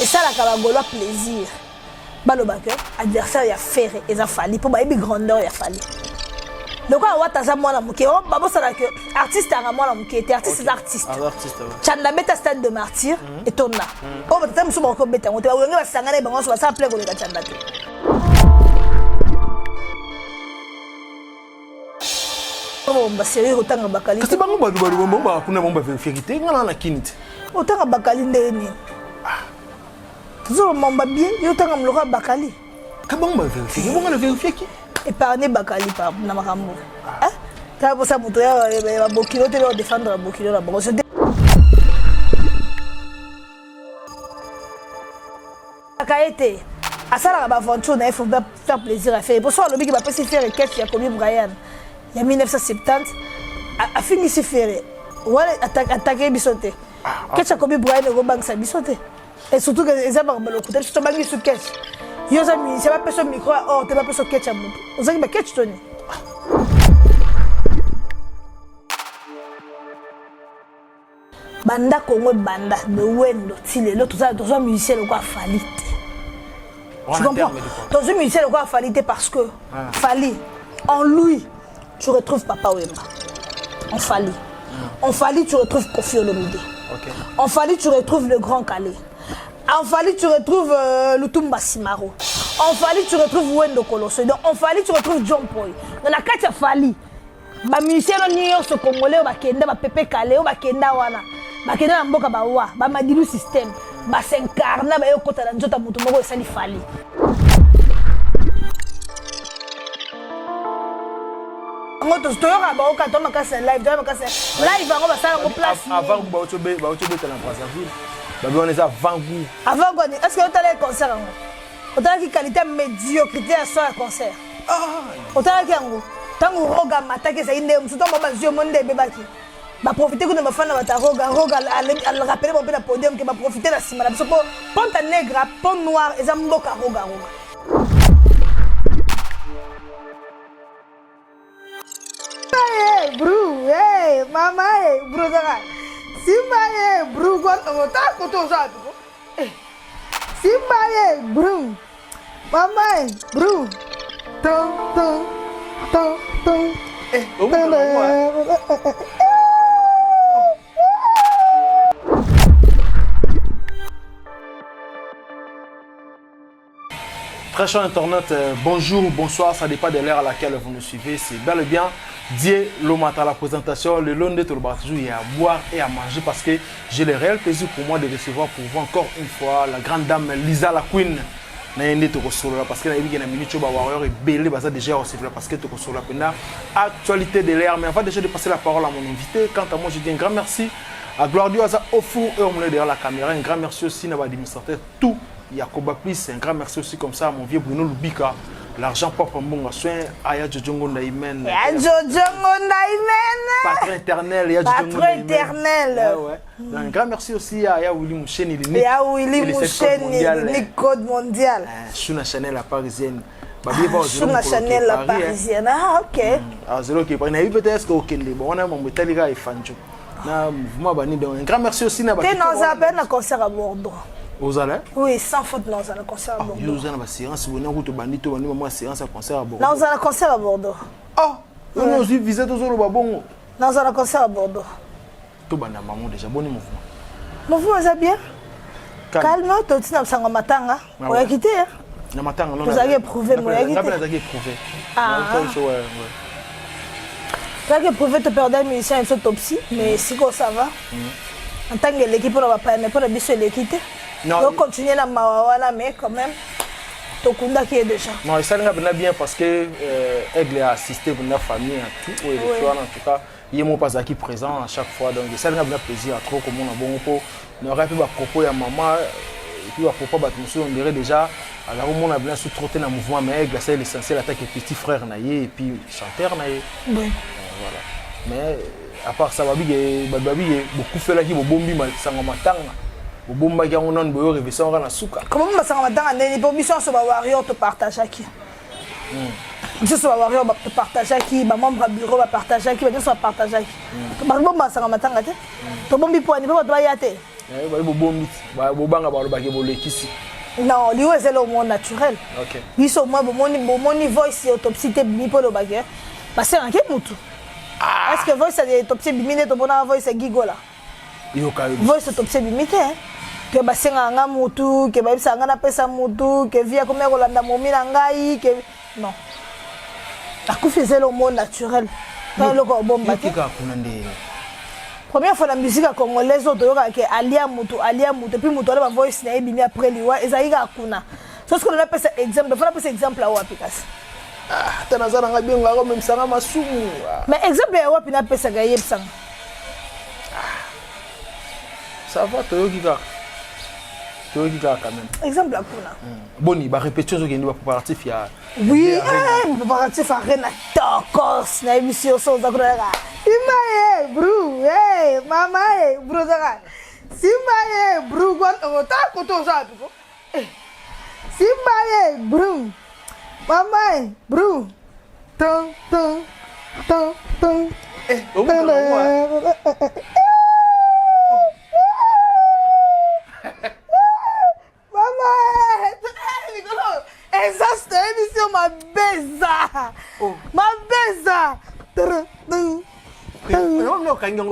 ça la kabagolo plaisir balobaka adversaire ya ferré eza fali pour bayebi grandeur ya fali donc on va taza mwana muke on babo ça que artiste à mwana muke était artiste artiste chanda beta stade de martyr et tonna on va taza muso ko beta on te ba ngeba sangana bango so ça plaît ko le chanda te bomba série otanga bakali kasi bango balu bomba kuna bomba vérité ngana na kinite otanga bakali ndeni toujours bomba bien yotanga mloka bakali ka bomba vérifier bonga na vérifier ki épargner bakali par na makambo hein ta pour ça moto ya bokilo te défendre la bokilo la bango akaete asala ba aventure il faut faire plaisir à faire pour ça le big va pas se faire quête ya Kobe Bryant. Il y a 1970, a fini ce ferré. Voilà, attaquer bisoté. Qu'est-ce que Kobe Bryant et Robang ça bisoté. Et surtout que les hommes ont le côté, je te bannis sur catch. Yo zami, c'est pas personne micro, oh, t'es pas personne catch à moi. Vous avez pas catch Tony. Banda Congo banda de Wendo, Tile, l'autre ça, tous les musiciens le quoi fallait. Tu comprends? Tous les musiciens le quoi fallait parce que fallait en lui. Tu retrouves Papa Wemba. En Fali. En Fali, tu retrouves Kofi Olomide. En Fali, tu retrouves le Grand Calais. En Fali, tu retrouves Lutumba Simaro. En Fali, tu retrouves Wendo Koloso. Donc, en Fali, tu retrouves John Poy. Dans la carte, Fali. Les musiciens sont congolais, ils sont Pepe Calais, ils sont Mboka Bawa, ils Madilu System, ils s'incarnent, ils sont Kota Nzota Mutumoko, ils sont Fali. Tu live, avant que tu aies est-ce que tu as un concert? Tu as une qualité médiocrité à soi un concert. Tu as un roga matake ça inde musuto mba zio monde bebaki. Ba profiter que de fana bata roga al rappeler mon na podium que ba profiter la simala so ponta negra, pont noir et zamboka roga. Bro, hey, mama, hey, bro, Simba, hey, bro, what to Simba, hey, bro, mama, hey, bro, Très chers internautes, bonjour ou bonsoir, ça dépend de l'heure à laquelle vous nous suivez. C'est bel et bien Dieu Lomata à la présentation. Le long de tout le toujours il y a à boire et à manger parce que j'ai le réel plaisir pour moi de recevoir pour vous encore une fois la grande dame Lisa la Queen. Parce que la minute warrior est belle, déjà parce que tu as actualité de l'air. Mais avant déjà de passer la parole à mon invité, quant à moi, je dis un grand merci à Glordio Aza Ofu et au milieu derrière la caméra. Un grand merci aussi à l'administrateur tout. Yakoba Plus, un grand merci aussi comme ça à mon vieux Bruno Lubika. L'argent papa mon soin, Aya Jojongo Ndaimen. Aya Jojongo Ndaimen. Patron éternel, Aya Jojongo Patron éternel. Un grand merci aussi à Aya Willy Mouchen. Aya Willy Mouchen, le code mondial. Chouna Chanel la parisienne. Chouna Chanel la parisienne. Ah, ok. Ah, c'est ok. On a eu peut-être que bon, on a mon métallica et Fanjo. Un grand merci aussi. Tu es dans un concert à Bordeaux. Vous allez? Oui, sans faute, dans un concert à Bordeaux. Vous avez une séance, vous avez une séance à concert à Bordeaux. Dans un concert à Bordeaux. Oh, vous avez aussi visité tous les Babons. Dans un concert à Bordeaux. Tout le monde déjà bon mouvement. Mouvement, ça bien? Calme, tu as un matin. On a quitté. Vous avez éprouvé, vous avez quitté. Vous avez éprouvé. Ah. Vous avez éprouvé, tu perdais un musicien, une autopsie, mais si ça va. En tant que l'équipe, on ne va pas aimer l'équipe. On continue à Mawawana, mais quand même, Tokunda qui est déjà. Non, ça va bien parce que Aigle a assisté pour la famille, tout. En tout cas, il est pas qui présent à chaque fois. Donc, ça va bien plaisir à trop comme on a bon pour. On aurait pu propos à maman, et puis à propos de on dirait déjà. Alors, on a bien sous-trotté dans le mouvement, mais Aigle, c'est l'essentiel, attaque petit frère Naye et puis chanteur Naye. Oui. Voilà. Mais à part ça, Babi beaucoup fait là qui bombi sangamatanga. Bomba qui on a une révision à la souka. Comment sangamatanga n'est pas mission sur warrior te partage qui. Mission sur warrior te partage qui, ma membre bureau va partager qui, va dire soit partager qui. Par bomba sangamatanga te. To bombi pour animer doit y aller. Non, lui c'est le monde naturel. OK. Lui c'est moi mon voice autopsie te bimi pour le bagage. Parce que en quel mutu. Est-ce que voice c'est autopsie bimi ne to bona voice gigola. Voice autopsie bimi te. Que basenga nga mutu, que ba bisa nga na pesa mutu, que via comme kolanda momi na ngai, que non. Akufi c'est le monde naturel. Dans le corps bomba. Première fois la musique congolaise otoyoka ke alia mutu puis mutu la voice na ebimi après liwa ezaika kuna. C'est ce qu'on appelle ça exemple. Il faut appeler ça exemple à Wapikas. Ah, tanazana nga bien ngaro même sanga masumu. Mais exemple ya Wapi na pesa ga yebsanga. Ça va toyoki ka. Toyoki ka quand même. Exemple à kuna. Boni ba répétition qui va préparatif ya. Oui, préparatif arena tokos na émission so za kuna. Simba bro, hey mama bro za. Simba bro gon ota koto za biko. Simba bro. Mama bro. Tung tung tung tung. Mama, Nicolas, essa émission ma beza. Ma beza. Non, non, quand on oh.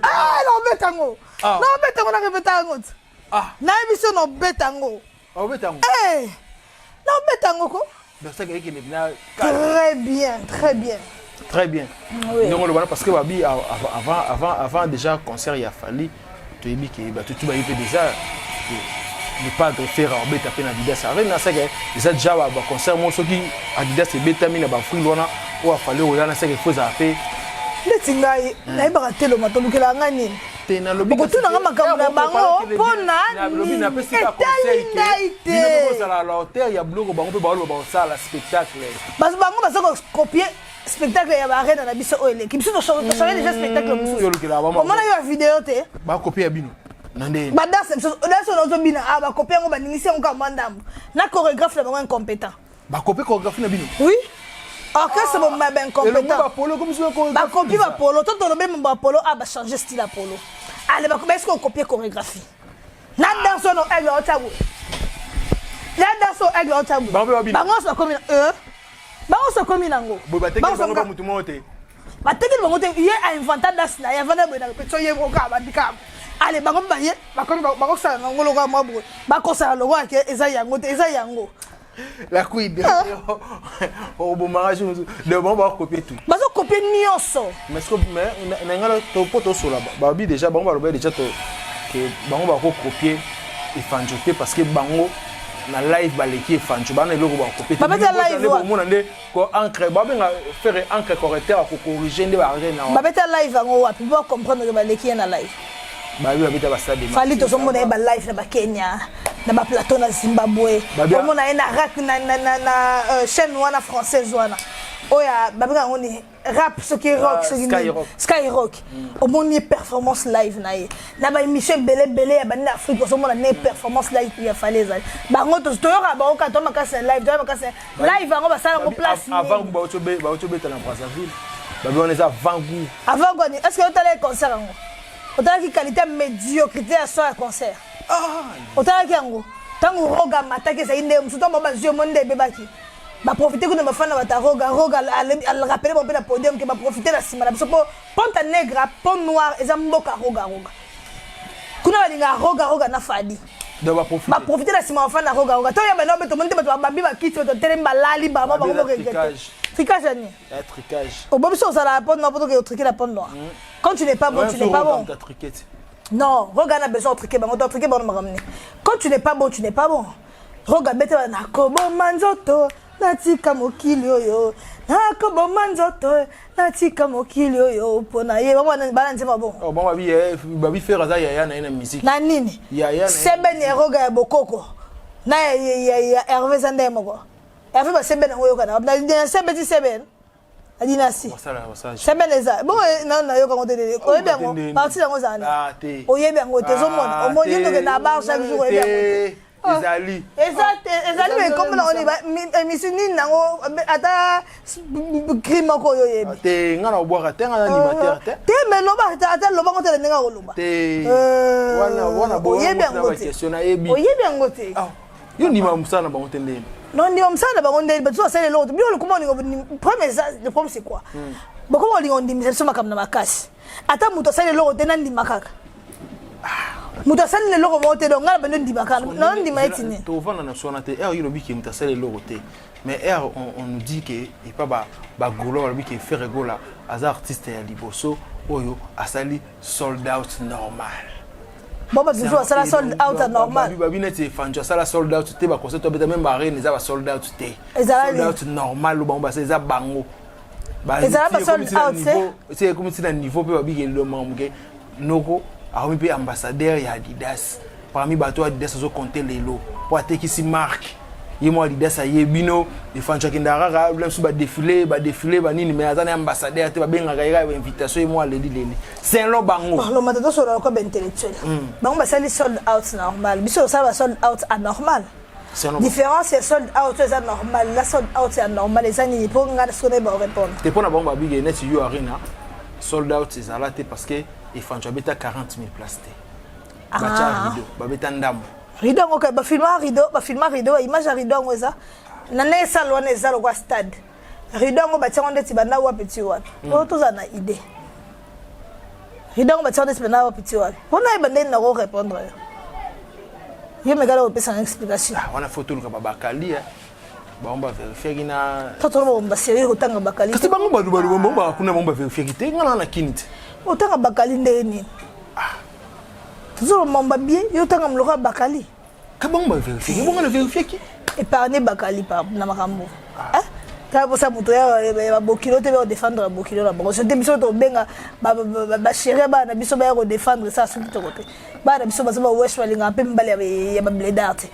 Ah, non, betango. Non, betango na betango. Ah, na émission no betango. Oh, betango. Eh. Non, betango ko. Très bien, très bien. Très bien. Oui. Donc parce que babi avant déjà concert il a fallu tu dis que tu vas y faire déjà ne pas de faire en bêta peine Adidas arena ça que déjà déjà ba concert moi ce qui Adidas et bêta mina ba free lona ou a fallu ou là ça que faut zapper letingai na ba telo matolukela ngani tena lobi ko tuna nga makambo na bango pona lobi na pesi ka conseil que ni ko sala la hauteur ya bloco bango pe ba lo ba sala spectacle parce que bango ba so copier spectacle ya ba arena na biso oele ki biso to changer déjà spectacle musu comment na yo vidéo te ba copier ya bino nande ba danse no zo bina ba copier ngo ba ningisi ngo ka mandambo na chorégraphe na bango incompétent ba copier chorégraphe na bino oui orchestre bon ba incompétent ba polo comme si on ba copier ba polo to to be ba polo ba changer style à polo allez ba est-ce qu'on copier chorégraphie na danse no aigle otabu la danse o aigle otabu bango so comme bango so comme nango bango ba mutu mote bateki bango te ye a inventé das na ya vana bena peto ye boka bandika allez bango ba ye ba komi bango sa nango loka mabro ba kosa logo ake eza yango te eza yango la quid au bon mariage de bon ba copier tout bazo copier nyonso mais ce que mais ngala to poto so là ba bi déjà bango ba loba déjà to que bango ba ko copier et fanjoter parce que bango na live baleki fanjo bana eloko ba copier ba beta live ba mona nde ko encre ba benga faire encre correcteur ko corriger nde ba arena ba beta live ngo wapi ba comprendre que baleki na live ba bi ba beta ba stade fali to so mona ba live na ba Kenya na ba plateau na Zimbabwe ko mona ina rap na chaîne wana française wana oya ba benga ngoni rap ce qui rock ce qui Skyrock au moni performance live na ba émission belé ya bani Afrique so mona ne performance live ya falaise ba ngoto to yoka ba ka to makasa live to makasa live ngo ba sala ngo place avant ba otobe na Brazzaville ba bi on est avant goût est-ce que tu as les concerts ngo otala ki qualité médiocrité à son concert otala ki ngo tango roga matake za inde msuto mo ba zio monde bebaki ba profiter kuna bafana bata roga al rappeler bon pe na podium que ba profiter la sima na biso po ponta negra pont noir eza mboka roga kuna balinga roga na fadi de ba profiter la sima bafana roga to ya ba no beto monde bato bambi ba kiti to tele balali ba ba ko regretter tricage ni tricage au bon ça la pont noir pour que triquer la pont noir quand tu n'es pas bon tu n'es pas bon non roga na besoin de triquer ba ngoto triquer ba no maramne quand tu n'es pas bon tu n'es pas bon roga bete na kobo manzoto natika mokili oyo nakobo manzoto natika mokili oyo pona ye bana nzema bon oh bon babi faire ça ya na musique na nini ya seben ya roga ya bokoko na ya Hervé Zandé moko Hervé ba seben ngoyo kana na seben adinasi seben eza bon na yo kango te ko yebi ngo parti ngo zana o yebi ngo te zo mona o moni ndo ke na bar chaque jour yebi ezali mais comme on est émission ni nango ata crime ko yo yebi te ngana boire te ngana animateur te mais loba ata loba ko te nenga ko loba te wana bo yebi ngo question na yebi yebi ngo te yo ndima musana ba ngotende non ndima musana ba ngotende ba tu ça les l'autre bio le comment le problème c'est quoi beaucoup on dit on dit mais ça makam na makasi ata muto ça les l'autre te nan ndima kaka mutasali le logo mote donc ngala bendo ndibaka non ndima etini to vana na sona te yo lobi ki mutasali le logo te mais on nous dit que et pas ba golo lobi ki faire gola as artiste ya liboso oyo asali sold out normal bon ba toujours ça la sold out normal ba binete fanjo ça la sold out te ba concert to beta même ba reine za ba sold out te sold out normal ba ba ça bango ba sold out c'est comme si na niveau pe ba bi le mamge noko alors puis ambassadeur ya Adidas parmi bateau Adidas zo compter lelo pour attaquer si marque yemo Adidas ayebino il faut que ndara même sous ba défilé ba nini mais azana ambassadeur te ba benga ga invitation yemo leli c'est un lo bango parlo matato sur le cob intellectuel bango ba sali sold out normal biso ça va sold out anormal différence c'est sold out c'est anormal la sold out c'est anormal les ani pour ngana sonner ba répondre te pona bango ba big net you arena sold out c'est alate parce que il faut que tu 40 000 places. Bacha rideau, babeta ndam. Rideau ngoka ba filma rideau, image rideau ngoza. Na ne salon eza lo kwa stade. Rideau ngo bacha ngo ndeti bana wa petit wapi. O toza na idée. Rideau ngo bacha ndeti bana wa petit wapi. Ona ibande na ko répondre. Ye megala o pesa explication. Ah, wana photo lo ka babakali ba on va vérifier kina. Toto lo ba sérieux otanga bakali. Kasi bango ba kuna ba vérifier kite ngana na kinite. Otanga bakali ndeni toujours mamba bien yotanga mloka bakali kabongo vérifier bongo na vérifier ki épargner bakali par na makambo ka bosa muto ya bokilo te ba défendre bokilo la bongo c'était biso to benga ba chérie ba na biso ba ya défendre ça sur tout côté ba na biso ba wesh walinga pe mbali ya ba blédarte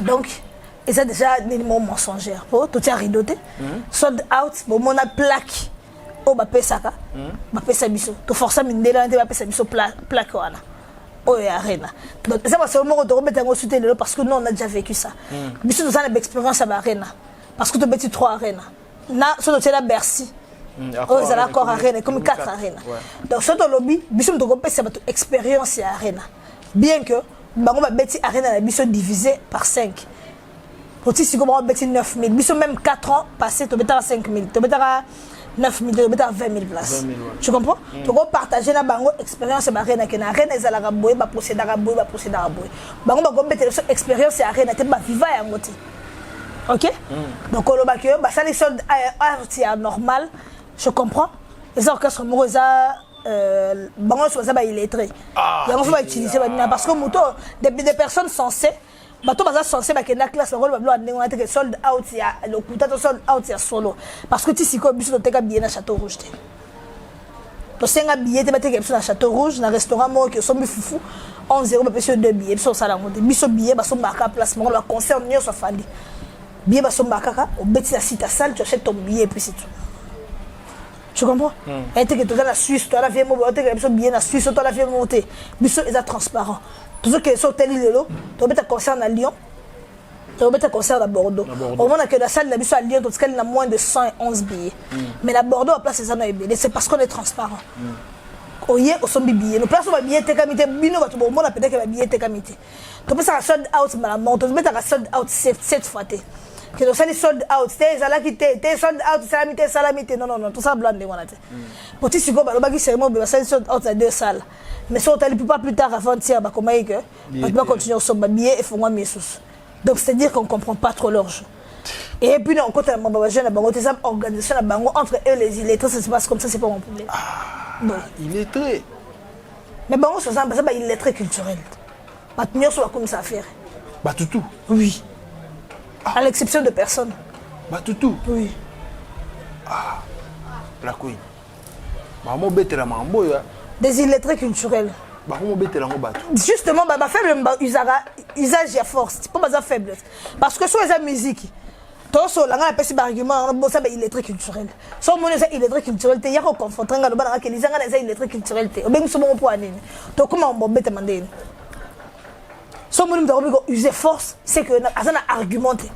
donc et ça déjà des mots mensongers pour tout ya ridoté sold out bon on a plaque o ba pesaka ba pesa biso to força mindela nte ba pesa biso plaque wana o ya arena donc ça va seulement on te remettre en soutenir parce que nous on a déjà vécu ça biso nous avons l'expérience à arena parce que tu beti 3 arena na so to la Bercy o za la encore arena comme 4 arena donc so to lobby biso to pesa ba expérience à arena bien que bango ba beti arena na biso divisé par 5 pour si comment beti 9000 biso même 4 ans passé to beta 5000 to beta 9 000, 20 000 places. Tu comprends? Tu peux partager la bango expérience et arena que na arena ezala ka boye ba procéder à boye. Bango ba gombe expérience et arena te ba viva ya ngoti. OK? Donc on ba que ba ça les soldes art normal, je comprends. Les orchestres morosa bango so ça ba illettré. Ya on va utiliser parce que moto des personnes censées bato baza censé ba kena classe ngolo bablo ndenge on a que sold out ya le kuta to sold out ya solo parce que ti siko biso teka billet na Château Rouge te to senga billet te bateka biso na Château Rouge na restaurant mo que sombi fufu 11 € ba peso 2 billets biso sala ngote biso billet ba somba ka place ngolo ba concert nyo so fandi billet ba somba kaka au beti la site à salle tu achètes ton billet et puis c'est tout. Tu comprends? Et que tu dans la Suisse tu as la vie mo ba te biso billet na Suisse tu as la vie monter biso est transparent. Tout ce qui est hôtel Lelo, tu as un concert à Lyon, tu as un concert à Bordeaux. Au moment que la salle de à Lyon, tu as moins de 111 billets. Mais la Bordeaux a placé ça dans les billets, c'est parce qu'on est transparent. Oye, au son billets. Nous plaçons les billets, tékamité, bino, tu as peut-être que les billets, tékamité. Tu peux faire sold out, madame, tu peux mettre un sold out 7 fois. Que tu as sold out, tu sold out, salamité, non, tout ça blanc de moi. Pour tu sais quoi, le c'est moi, c'est sold out à 2 salles. Mais si on ne peut pas plus tard avant-hier, comment est-ce que on va continuer sur le billet et faire moi mes sous. Donc c'est-à-dire qu'on ne comprend pas trop leur jeu. Et puis on compte la jeune organisation entre eux les illettrés, ça se passe comme ça, c'est pas mon problème. Non. Illettré. Mais bon, ça c'est illettré culturel. Pas tenir sur la commission affaire. Batoutou. Oui. À l'exception de personne. Batoutou. Oui. La queen. Maman bête la mambo ya. Des illettrés culturels. Justement, ma faible usage à force. C'est pas ma faiblesse. Parce que sur les musiques, tout ça, là, on a pas d'argument, on a illettré culturel. Sans mon illettré culturel, il y a un confort, il y a un illettré culturel. On a un point. Donc, comment on peut demander? Si so moni mutako biko user force c'est que azana argumenté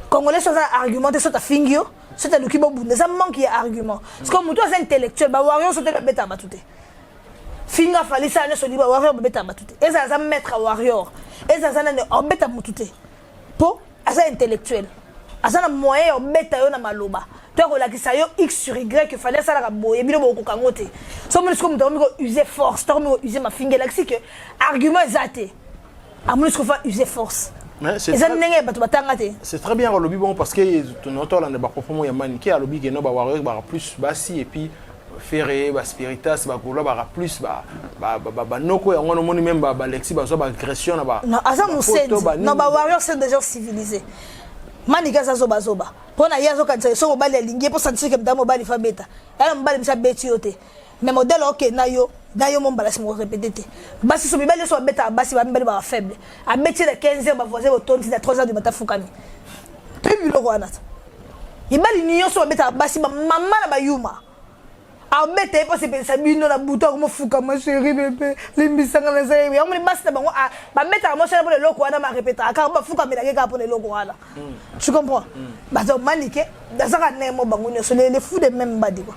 congolais so azana argumenté so ta fingio so ta lukibo bunde ça manque ya argument parce que muto c'est intellectuel ba warrior so te beta batute finga fali ça ne so liba warrior beta batute et ça za mettre warrior et ça ne obeta mutute po asa intellectuel azana moyen obeta yo na maloba toi kolakisa yo x sur y que fallait ça la boye bino boko kangote so moni ko mutako biko user force to ko user ma finga laxi que argument zaté amunis ko fa user force. C'est très bien le lobby bon parce que ton auteur là ne va pas proprement y maniquer à lobby que non bah warrior bah plus bassi et puis ferré bah spiritas bah kola bah plus bah noko ya ngona moni même bah lexi bah so bah agression bah non azam non bah warrior c'est des gens civilisés manika za zoba zoba pona yazo kanisa so mobali alingie pour sentir que mdamo bali fa beta ala mobali msa beti yote mais modèle ok nayo mon balasi mo répéter basi so bibali so beta basi ba mbali ba faible a métier de 15 heures ba voisin au tonti de 3 heures du matin fukami puis lo wana ibali niyo so beta basi ba mama na ba yuma a beta pas se pensa bino na buto ko mo fuka ma chérie bébé limbisanga na zai ya mo basi na bango ba meta mo chérie pour le loko wana ma répéter aka ba fuka mela ke pour le loko wana tu comprends ba zo manike da saka nemo bango ne so les fous de même badi quoi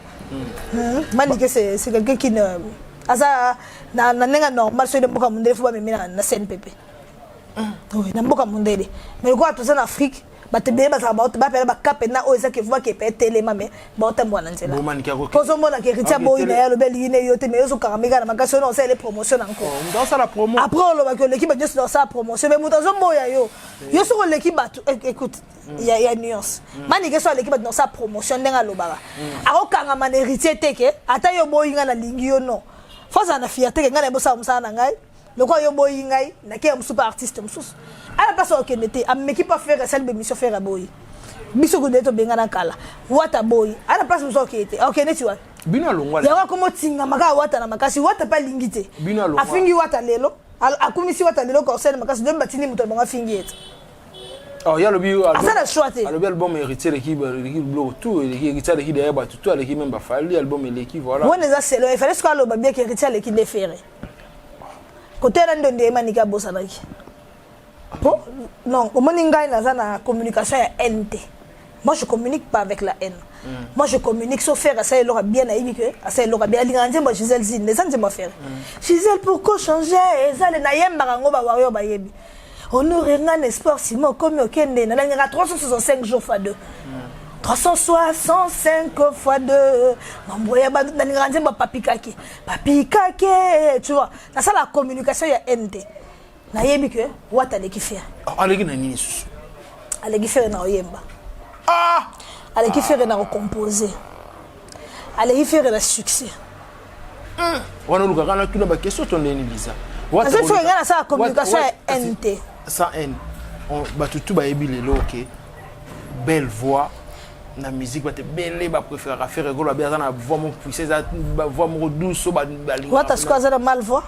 manike c'est quelqu'un qui ne asa na nenga normal so de mboka mundele fu ba memina na CNPP oui na mboka mundele mais quoi tout ça en Afrique ba te ba ça ba pela ba kapena o eza ke fu ba ke petele mame ba ta mwana nzela ko so mona ke ritia boy na ya lo beli ne yote mais so karamega na makasi on sait les promotions encore dans ça la promo après on va que l'équipe juste dans sa promotion mais muta zo moya yo so l'équipe écoute il y a nuance mani ke so l'équipe dans sa promotion ndenga lo baba akokanga man héritier teke ata yo boy nga na lingi yo non force na fierté que ngana bosa musana ngai le quoi yo boy ngai na ke am super artiste musus ala paso ok nete am équipe pas faire celle de mission faire boy biso ko deto benga na kala wata boy ala paso muso ok ete ok neti wa bino longwa ya ko motinga maka wata na makasi wata pa lingite afingi wata lelo akumisi wata lelo ko sene makasi de batini muto banga fingi ete oh ya lobi ça la choité le album héritier l'équipe bloc tout héritier l'équipe derrière ba tout l'équipe même ba fali album l'équipe voilà on les a c'est il fallait ce qu'on le bien que héritier l'équipe de ferré côté là ndonde manika bossa naki bon non au moninga na na communication ya NT moi je communique pas avec la haine moi je communique sauf faire ça il aura bien aimé que ça il aura bien linganze moi Gisèle Zine les gens me faire Gisèle pourquoi changer ça les nayemba ngo ba warrior ba yebi honorer un espoir si moi comme okende na ngaka 365 jours fois 2 365 fois 2 mamboya ba na ngaka ba papikake tu vois ça c'est la communication ya NT na yebi que wata le ki faire aleki na nini susu aleki faire na oyemba aleki faire na composer aleki faire na succès wana luka kana tuna ba question tondeni biza wata c'est faire na ça communication ya NT sans haine on ba tout ba yebi lelo OK belle voix na musique ba te belle ba préférer faire rigolo ba na voix mon puissance ba voix mon douce ba linga wata squaza na mal voix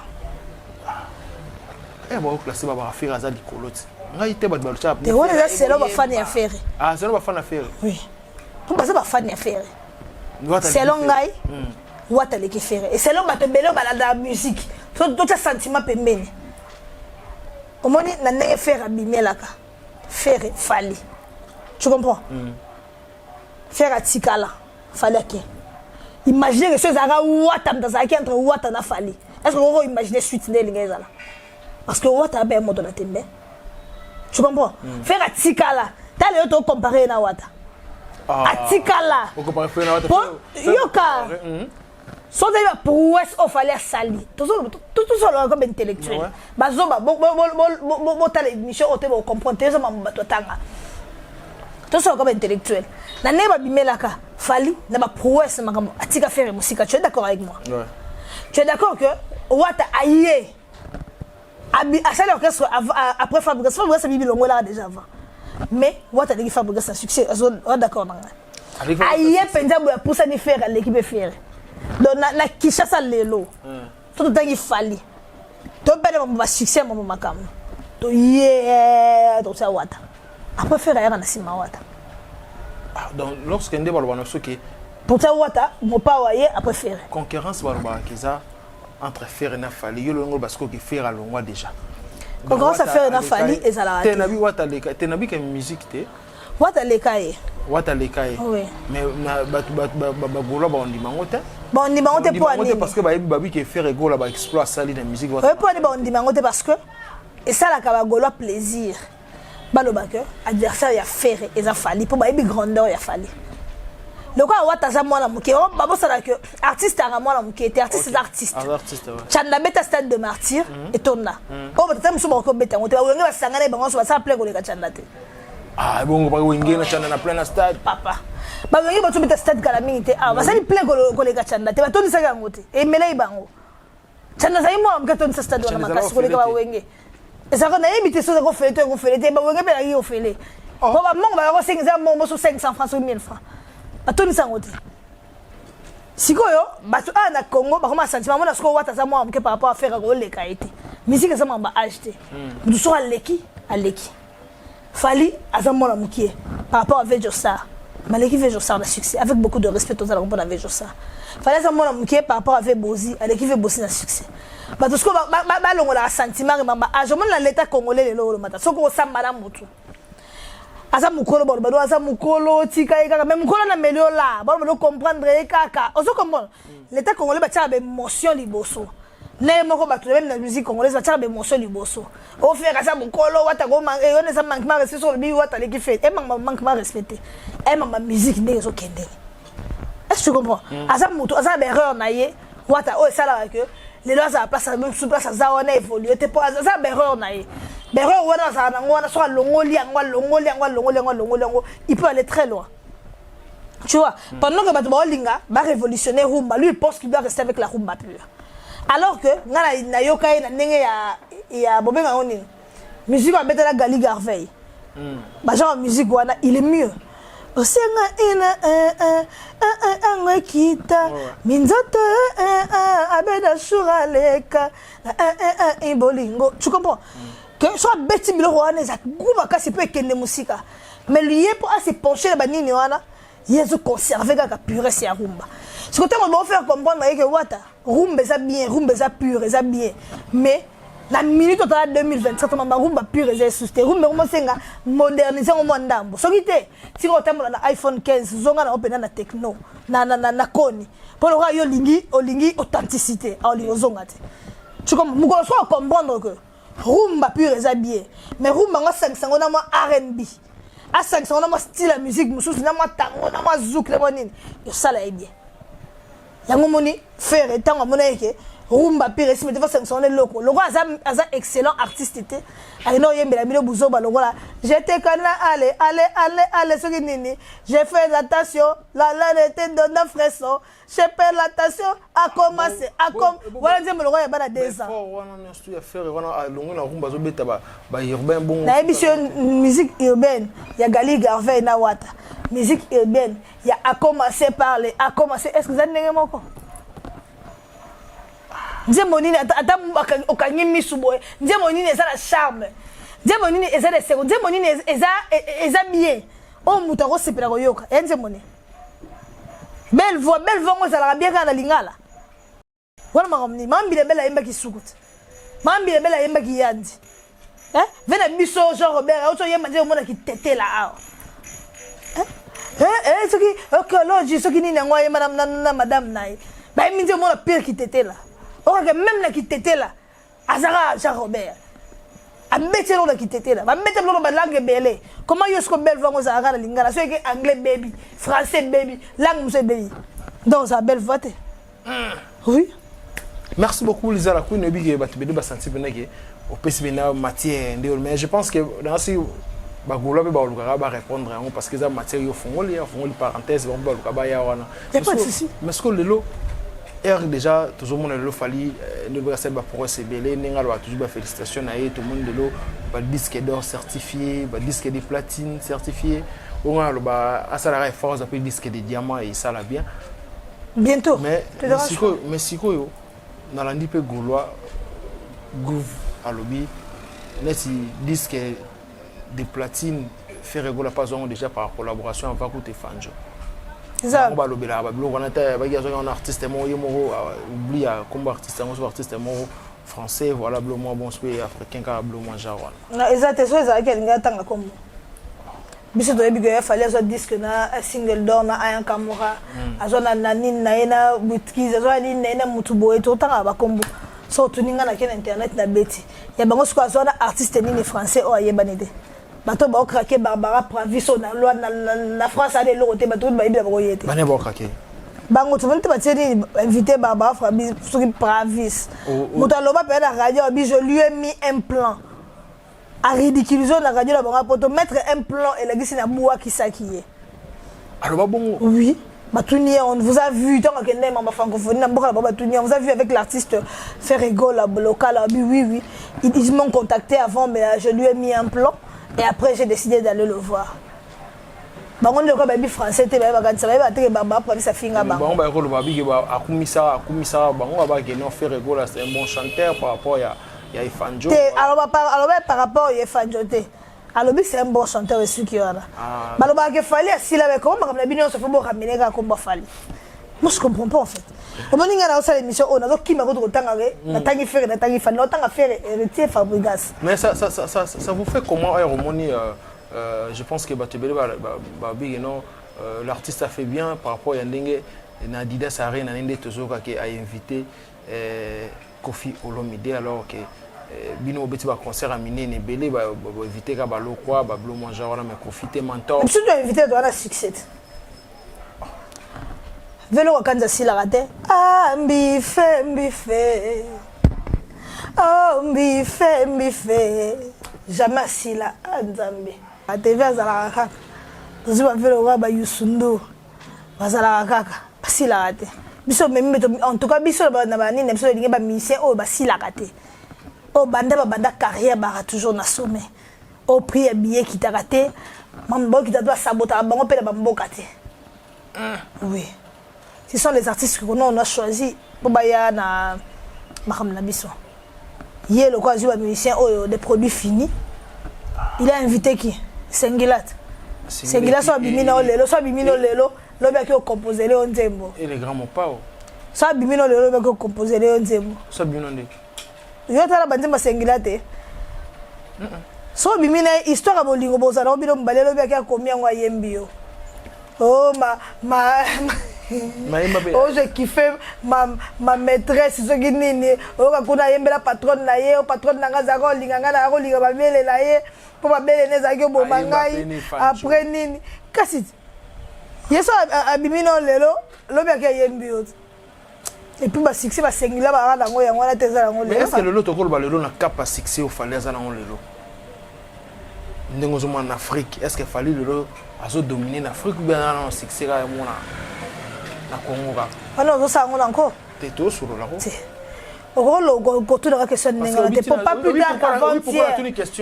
eh ba classé ba faire za dikolote ngai te ba ba chap te wona c'est là ba fan ya faire c'est là ba fan ya faire oui pour ba ba fan ya faire c'est long ngai wata le ki faire et c'est long ba te belle ba la musique tout ça sentiment pembeni omoni na ne faire abimelaka faire fali tu comprends faire atikala fali ake imaginer que ce zara wata mtazaki entre wata na fali est-ce que vous imaginez suite de l'ingezala parce que wata ba moto na tembe tu comprends faire atikala t'as le to comparer na wata atikala on compare faire na wata yoka so de la prouesse au fallait sali tout ça comme intellectuel bazoba bo ta l'émission au te comprendre ça mamba to tanga tout ça comme intellectuel na neba bimelaka fali na ba prouesse makambo atika faire musique tu es d'accord avec moi ouais tu es d'accord que wata aye à ça l'orchestre après fabrication ça bibi longo là déjà avant mais wata de fabrication succès on d'accord aye penza bo pour ça ni faire l'équipe faire donc na Kinshasa lelo tout le temps il fallait to pele ba succès mo makam to donc ça wata après faire rien na sima wata donc lorsque ndé balobana soki pour ça wata mo pas waye après faire concurrence balobana kiza entre faire na fali yo longo parce que faire alongwa déjà concurrence à faire na Fally et ça la Tenabi wata leka tenabi que musique te wata leka e wata leka e oui mais na ba gola ba on dit mango te bon on dit mango te pour ani parce que babi qui faire ego là ba exploit ça la musique oui pour ani on dit mango te parce que et ça la ka gola plaisir baloba que adversaire ya faire et ça Fally pour babi grandeur ya Fally le quoi wata za mwana muke on babo ça que artiste à mwana muke était artiste artiste chanda beta stade de martyr et tonna oh peut-être muso ko beta on te ba wenga basangana bango so ba sa play ko le ka chanda te ah bon ba wenga na chanda na plein stade papa ba wenga ba to beta stade kala mingi te ah ba sa ni play ko le ka chanda te ba toni sa ga ngote e melei bango chanda za imo muke toni sa stade wana makasi ko le ka ba wenga et ça qu'on a évité ça ko fele to ko fele te ba wenga be la yo fele oh ba mongo ba ko 500 mongo so 500 francs ou 1000 francs atoni sango te sikoyo bato na Congo ba koma sentiment mona siko wata za mwa mke par rapport à faire ko le kaité musique ça mamba acheter du so aleki Fally azamona mukie par rapport à Vejosa maleki Vejosa na succès avec beaucoup de respect aux alons pour la Vejosa Fally azamona mukie par rapport à Bozi aleki Bozi na succès bato siko ba longola sentiment mamba ajomona l'état congolais le lo mata soko samba na mutu asa mukolo bon bado asa mukolo tika eka même mukolo na melio là bon bado comprendre kaka oso comprendre l'état congolais ba tia ba émotion liboso ne moko ba même na musique congolaise ba tia ba émotion liboso o faire asa mukolo wata go man e on ça manquement respect sur le bi wata le ki fait e manquement respecté e ma musique ndenge so kende est-ce que tu comprends asa muto asa ba erreur na ye wata o ça là que les lois à place même sous place ça on a évolué te pas asa ba erreur na ye Berro wana za na ngwana so longoli il peut aller très loin. Tu vois, pendant que Batouba Olinga va révolutionner rumba, lui il pense qu'il doit rester avec la rumba pure. Alors que ngana na yokai na ndenge ya bobenga oni. Musique va mettre la Gali Garvey. Ba genre musique wana, il est mieux. Osenga ina kita minzoto abeda suraleka imbolingo. Tu comprends? Que soit bêti bilo wana za kuba kasi pe kende musika mais lui pour se pencher la banini wana yezo conserver ka puresse ya rumba ce que on doit faire comprendre que wata rumba ça bien rumba ça pure ça bien mais la minute totale 2027 mama rumba pure ça susté rumba comment senga moderniser au ndambo soki te si on tambola na iPhone 15 zonga na open na techno na koni pour le yo olingi authenticité oli ozonga te tu comme mukolo so comprendre que rumba pure eza bien mais rumba nga 500 na mo R&B a 500 na mo style la musique mususu na mo tango na mo zouk na mo nini yo sala bien yango moni faire tango mona yeke rumba pure si me defa 500 na loko aza excellent artiste te ayino yembela bino buzoba lokola j'étais kana allez soki nini j'ai fait attention la était dans un fresson j'ai fait l'attention à commencer voilà dire me lokola bana 2 ans wana studio faire wana longo na rumba zo beta ba urbain bon na émission musique urbaine ya Gali Garvey na wata musique urbaine ya a commencer est-ce que vous avez moko Nzembo nini ata okanyi misu boye nzembo nini eza la charme nzembo nini eza les secondes nzembo nini eza bien o muta ko sepela ko yoka nzembo nini belle voix ngo za bien kana lingala wana makomni mambile bela yemba kisukuta mambile bela yemba kiyandi vena biso Jean Robert auto yemba nzembo mona kitetela awa soki okay soki nini ngo yemba na madame nae ba yemba nzembo mona pire kitetela ok même na kitetela azara Jean Robert a mettre l'on kitetela va mettre l'on ba langue belé comment yo sko belle voix za na lingala so que anglais baby français baby langue muso baby donc sa belle voix oui merci beaucoup Lisa la queen obi ke batubede ba senti beneke au pesibena matière ndeo mais je pense que dans si ba golo ba luka ba répondre parce que ça matière yo fongoli parenthèse ba luka ba ya wana y a pas de souci mais ce que lelo déjà tout le monde le Fally ne va pas pour se belé n'enga ba toujours ba félicitations à tout le monde de l'eau ba disque d'or certifié ba disque de platine certifié on a ba asala force après disque de diamant et ça la bien bientôt mais siko yo na landi pe gaulois groove à lobby neti disque de platine fait régulièrement pas déjà par collaboration avec Vakuté Fanjo. On va lobela ba bilo on a artiste mo oublie comme artiste mo français, voilà, bleu moi bon souhait africain car bleu moi jawa. Non, exactement, ça ça qui nga tanga comme. Biso to ebigo ya fallait so disque na single d'or na Ayan Kamura. Azona na nini na ena butkiza, azona nini na ena mutubo eto tanga ba kombo. So tuninga na ken internet na beti. Ya bango siko azona artiste nini français o ayebanide. Bato ba okrake Barbara Praviso na loi na France a de l'autre bato ba ibila ba yete. Bane ba okrake. Bango tu veux te inviter Barbara Pravis. Moto aloba pe na radio bi je lui ai mis un plan. À ridiculiser la radio là pour te mettre un plan et la guise na boua qui s'acquiert. Alors bon. Oui. Batounia, on vous a vu tant que n'est ma francophonie na boka Batounia, on vous a vu avec l'artiste Ferrego la local oui. Ils m'ont contacté avant mais je lui ai mis un plan et après j'ai décidé d'aller le voir. Bango le ko baby français te ba kanisa ba te baba pour sa finga ba. Bango ba ko le baby ke ba akumisa bango ba ke non Ferrego là c'est un bon chanteur par rapport ya Ifanjo. Alors par rapport à Ifanjo alors c'est un bon chanteur aussi qui a là. Alors que fallait si là comment comme la bino se fait bon ramener comme ba fallait. Moi je comprends pas en fait. Comment ninga na ça l'émission on a donc qui m'a ko tanga na tangi faire na tangi fan tanga faire héritier Fabregas. Mais ça vous fait comment harmonie je pense que Batebele l'artiste a fait bien par rapport à Ndenge Nadidas Arena Nende Tozoka qui a invité Kofi Olomide alors que bino beti ba concert à Miné Belé ba inviter ka ba lokwa ba blo manger wala mais profiter mentor. Tu dois inviter toi na succès. Velo kanza sila raté. Ah mbife. Oh mbife. Jamais sila nzambe. A TV azala kaka. Ziba velo ba yusundo. Bazala kaka. Sila raté. Biso même en tout cas biso na ba nini biso lingi ba musicien o ba sila raté. Oh banda carrière bara toujours na sommet. Au prix à billet qui t'a raté, mambo qui doit saboter bango pe na mboka te. Oui. Ce sont les artistes que on a choisi pour baya na makam na biso. Hier le quoi un musicien des produits finis. Il a invité qui? Sengilat. Sengilat so bimino lelo, lobi ki composer le onzembo. Et les grands mon pas. So bimino lelo lobi ki composer le onzembo. So bimino ndé. Yo tala banzemba sengila te. So bimina histoire ya bolingo bozala obilo mbalelo bya komia ngwa yembio. Oh oh je kiffe ma maîtresse ce qui nini o ka kuna yembela patronne na ye o patronne na ngaza ko linganga na ko linga ba bele la ye po ba bele neza ki bo mangai après nini kasi yeso abimino lelo lobya ki yembio. Et puis ba succès ba sengila ba randa ngo yango na teza ngo lelo. Mais est-ce que le to ko ba lelo na capa succès au fallait za na ngo lelo? Ndengo zo en Afrique, est-ce qu'il fallait lelo azo dominer l'Afrique ou bien na succès ga mona na Congo ga? Ah non, ça ngo encore. T'es tout sur la route. Rolo go tout la question nenga te pour pas plus tard qu'avant-hier.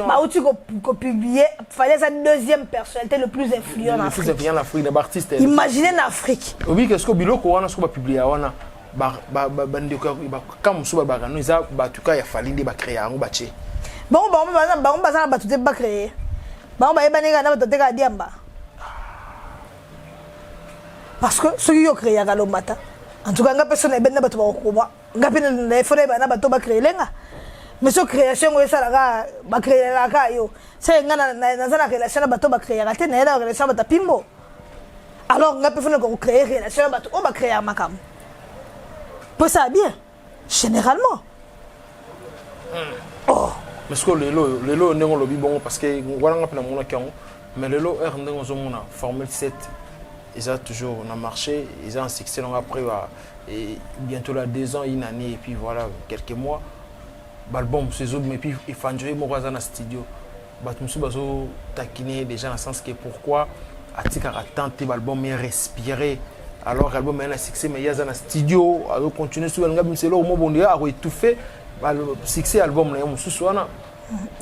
Bah où tu ko publier, fallait sa deuxième personnalité le plus influent en Afrique. Le plus influent en Afrique des artistes. Imaginez en Afrique. Oui, qu'est-ce que biloko wana so ba publier wana ba ndeko ba comme so ba no za ba tuka ya fallait de ba créer ngo ba che. Bon bazana ba tout ba créer. Bon ba ebanega na ba toteka diamba. Parce que ceux qui ont créé à Galomata, en tout cas, personne n'a pas de problème. Il faut pas créer les gars. Mais cette création, ça va créer la caillou. C'est une relation à créer la tête, une relation à Pimbo. Alors, on peut créer une relation à créer un macam. Pour ça, bien. Généralement. Oh. Parce que les lots ne sont pas parce que voilà, mais les lots sont Formule 7. Ils ont toujours marché, ils ont un succès après et bientôt là 2 ans, une année et puis voilà quelques mois. L'album c'est mais puis il faut enjoyer mon voisin dans le studio. Batmusu bazo taquiner déjà dans le sens que pourquoi Atika a tenté l'album mais respirer alors l'album est un succès mais il y a dans le studio alors continuer sur le ngam c'est là au moment où on a étouffé le succès album là musu soana.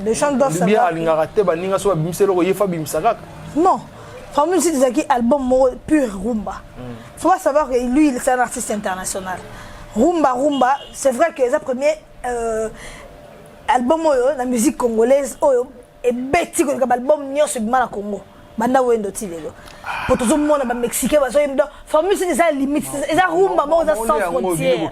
Les chants doivent savoir. Bien alingaraté baninga so bimselo ko yefa bimsaka. Non. Formule c'est des album pur rumba. Il faut savoir que lui, c'est un artiste international. Rumba, c'est vrai que c'est le premier album la musique congolaise est bête comme album nio sur le Congo. Banda wendo tilelo. pour tout le monde ba mexicain ba so yemdo formule c'est ça limite ça rumba mo ça sans frontière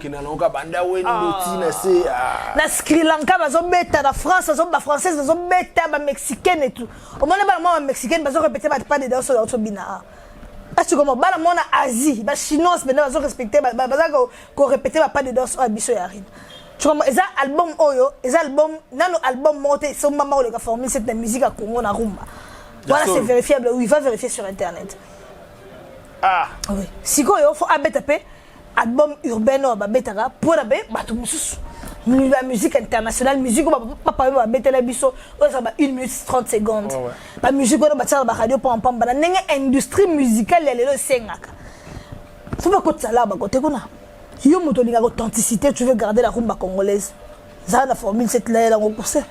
na Sri Lanka ba so beta na France so ba française so beta ba mexicaine et tout au moins ba mexicaine ba so répéter pas de danse sur bina parce que comme ba na Asie ba chinois maintenant ba so respecter ba ko répéter pas de danse à biso ya rine. Tu vois, les albums Oyo, les albums, nano album monté, c'est maman le formule cette musique à Congo na rumba. Voilà, c'est vérifiable. Oui, va vérifier sur internet. Ah. Oui. Si quoi, il faut abetaper album urbain ou abetara pour abe, bah tout la musique internationale, musique pas pas abeter la biso, ça va 1 minute 30 secondes. La musique on va la radio pour en pam bana, n'engue industrie musicale elle le sengaka. Faut pas côté ça là, bah côté qu'on a. Yo moto linga authenticité, tu veux garder la rumba congolaise. Ça la formule cette là là on conseille.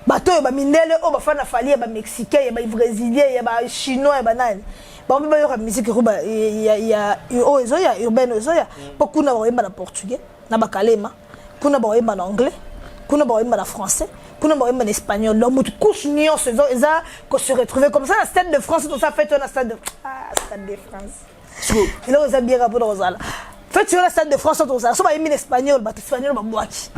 Bato ba mindele o ba fana fali ba mexicain ba brésilien ba chinois ba nani. Ba on peut y musique rumba il y a o ezoya urbaine ezoya. Beaucoup na ba portugais, na ba kalema, kuna ba en anglais, kuna ba en français, kuna ba en espagnol. Donc moto couche nion ces ça qu'on se retrouver comme ça la stade de France tout ça fait un stade de stade de France. Et là on a bien rapport aux là. Fait tu as la stade de France tout ça so ba en espagnol ba boaki.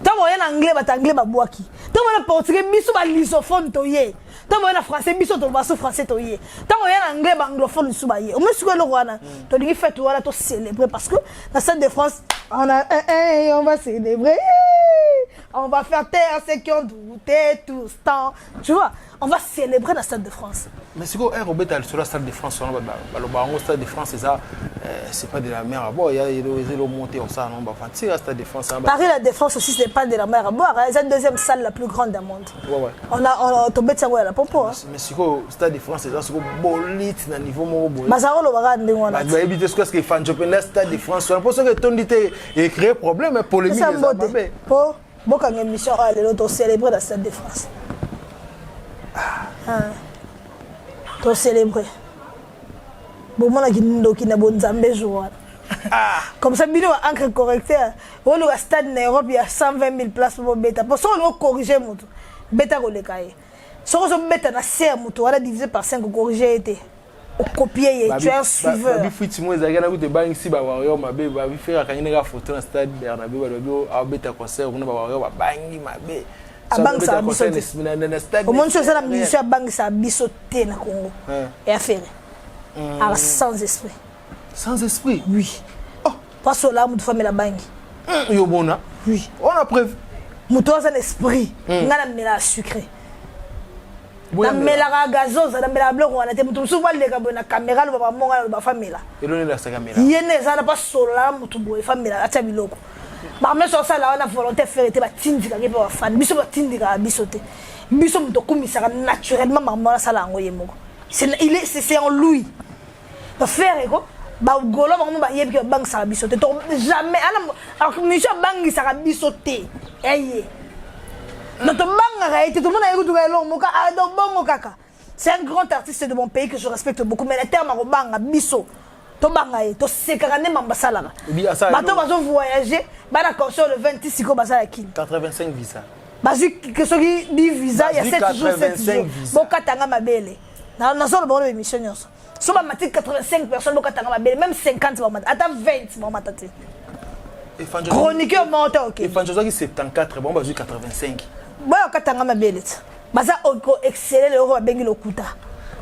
Tant en anglais ba anglais ba boaki. Tant en portugais biso ba lusophone to ye. Tant en français biso to ba so français to ye. Tant en anglais ba anglophone so ba ye. O monsieur le roi to dingi fête wala to célébrer parce que la stade de France on a on va célébrer. On va faire taire ceux qui ont douté tout ce temps. Tu vois, on va célébrer la stade de France. Mais c'est quoi Robert sur la stade de France le stade de France c'est pas de la mer à boire, il y a des montées au ça non bah fancy la stade de France. Paris la Défense aussi c'est pas de la mer à boire, c'est la deuxième salle la plus grande du monde. Ouais. On tombé ça la popo. Mais c'est quoi stade de France c'est ça c'est quoi bolite na niveau mo boy. Bazaro lo baga ndingona. Bah éviter ce que fan championnat stade de France. On pense que ton dit et créer problème polémique ça pas. Po boka émission allez l'autre célébrer la stade de France. To célébrer. Bon moi qui ndoki na bonzambe joie. Comme ça bino encre correcteur. On le stade en Europe il y a 120 000 places pour bêta. Pour ça on corriger moto. Bêta ko le cahier. Si on bêta na serre moto on a divisé par 5 corriger été. Au copier tu es un suiveur. Bi fuiti mo ezaka na kuté bang si ba warrior mabe ba bi faire akanyine ga photo na stade Bernabéu ba do a bêta concert on ba warrior ba bangi mabe. Bang ça bisoté. Au monde chose la musicien bang ça bisoté na Congo. Et affaire. Sans esprit. Sans esprit? Oui. Oh, pas cela mon femme la bang. Yo bona. Oui. On a preuve. Muto sans esprit. Ngana mela sucré. Na mela gazoz na mela blanc on a été muto souvent les na caméra le ba monga ba famille. Et donner la caméra. Yene ça na pas cela muto boy famille acha biloko. Ba mais sur ça là on a volonté faire était ba tindika ke ba fan biso ba tindika bisoté biso muto kumisa naturellement maman ça la ngoye moko c'est en lui ba faire ko ba golo ba yebi ke bang ça bisoté to jamais alors monsieur bang ça bisoté eye notre bang a été tout le monde a écouté long moka donc bon kaka c'est un grand artiste de mon pays que je respecte beaucoup mais le terme bang biso to bangaye to sekarane mambasala bato bazo voyager bana conscience le 26 ko basala kin 85 visa bazi que soki di visa il y a 7 jours 7 jours bokatanga mabele na solo bon émission nyonso so ba mati 85 personnes bokatanga mabele même 50 ba mata ata 20 ba mata te chroniqueur monte OK et fanjo qui 74 bon bazi 85 ba katanga mabele baza oko exceller le ro bengi lokuta.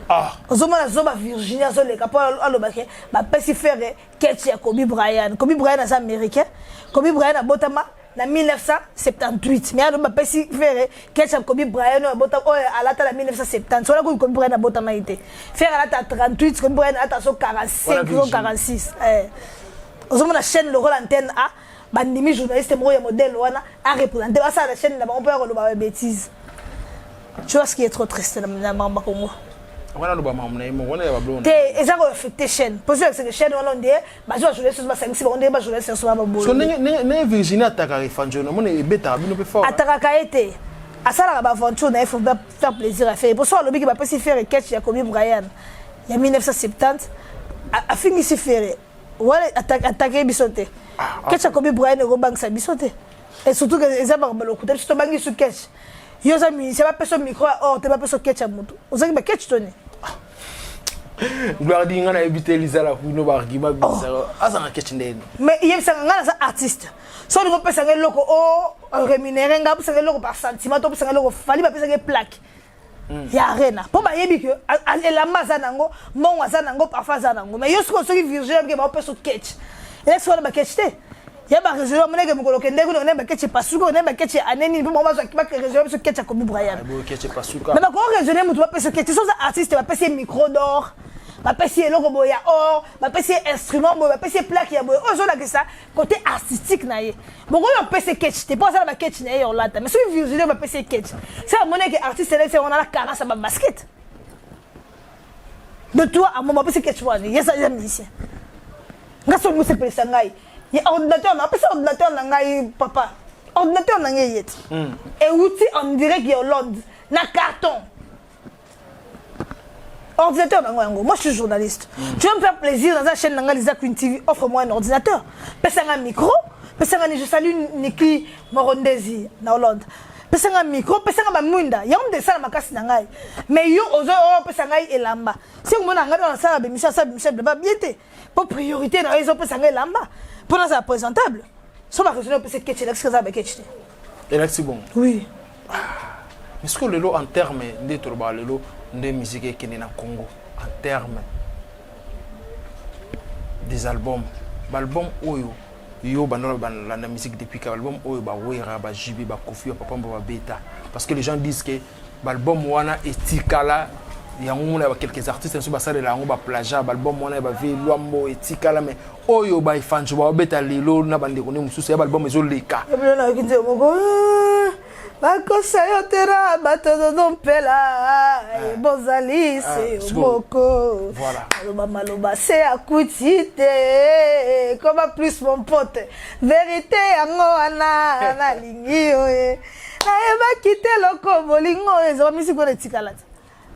Ah. Ozomona zoba Virginia zoleka po alobake ba pesi faire ketch ya Kobe Bryant. Kobe Bryant est américain. Kobe Bryant a botama na 1978. Mais aloba pesi faire ketch ya Kobe Bryant a botama alata na 1970. Sola Kobe Bryant a botama été. Faire alata 38, Kobe Bryant ata so 45 ou 46. Ozomona chaîne le rôle antenne A bandimi journaliste mo ya modèle wana a représenter ça la chaîne là on peut aloba bêtise. Tu vois ce qui est trop triste na Mamba Congo. Voilà le bama mna imo wana ya bablona te eza ko affecter chaîne parce que chaîne wana ndie bazo jouer sur ba 5 on ndie ba jouer sur ba bolo so ne Virginia ataka refanjo na mona ebeta bino pe fort ataka été asala ba aventure na il faut faire plaisir à faire pour ça le big ba peut faire catch ya Kobe Bryant il y a 1970 a fini si faire wala attaquer bisoté catch ya Kobe Bryant go bank sa bisoté et surtout que eza ba balokuta surtout bangi su catch yo za mi c'est pas personne micro or te pas personne catch ya moto ozaki ba catch toni Gloire dit ngana habité Lisa la kuno ba argument bizarre. Asa na ketch ndeni. Mais il y a un artiste. So on peut penser loko o rémunéré nga penser loko par sentiment, to penser loko fali ba penser plaque. Ya arena. Po ba yebi que la maza nango, mon waza nango parfois zanango. Mais yo ce que virgule que ba peut so ketch. Et ce qu'on ba ketch te. Ya ba réserve mon nègre mukolo kende ko ne ba ketch pasuko ne ba ketch aneni po mo ba ba réserve so ketch comme Brian. Bo ketch pasuka. Mais ba ko raisonner mutu ba penser ketch so artiste ba penser micro d'or. Va passer logo boya or, va passer instrument boya, va passer plaque ya boya. Oh, je que ça côté artistique naie. Bon, on peut se catch, t'es pas ça la catch naie on là. Mais si virgule va passer catch. C'est à mon que artiste c'est on a la carence à basket. De toi à mon peut se catch one. Yes, ça j'aime ici. Ngaso nous se pèse ngai. Il y a ordinateur, on appelle ça ordinateur ngai papa. Ordinateur ngai yet. Et outil on dirait qu'il y a Hollande, na carton. Ordinateur, moi je suis journaliste. Tu veux me faire plaisir dans la chaîne Lisa Queen TV, offre-moi un ordinateur. Pèse un micro, pèse un je salue Niki Morondezi na Hollande. Pèse un micro, pèse un munda. Ya on descend ma casse nangai. Mais yo ozo pèse un elamba. Si on a dans la salle de Michel de Babiété, pour priorité dans les pèse un elamba. Pour nous ça présentable. Sur ma raison pèse ketch l'ex ça avec ketch. Et là c'est bon. Oui. Est-ce que le lot en termes de turba le lot de musique qui est dans Congo en termes des albums, l'album oyo yo banana la musique depuis que l'album oyo ba wera ba jibi ba kofi papa ba beta parce que les gens disent que l'album wana etikala yango na ba quelques artistes sur ba ça de la ngo ba plagiat l'album wana ba vi luambo etikala mais oyo ba ifanjo ba beta lelo na bande ko ne mususu ya album ezo leka bakosa yo tera bato dompela bozali se moko maloba maloba se akuti te comme plus mon pote vérité yango wana na lingi yo na eba kite loko bolingo ezo musique ko etikala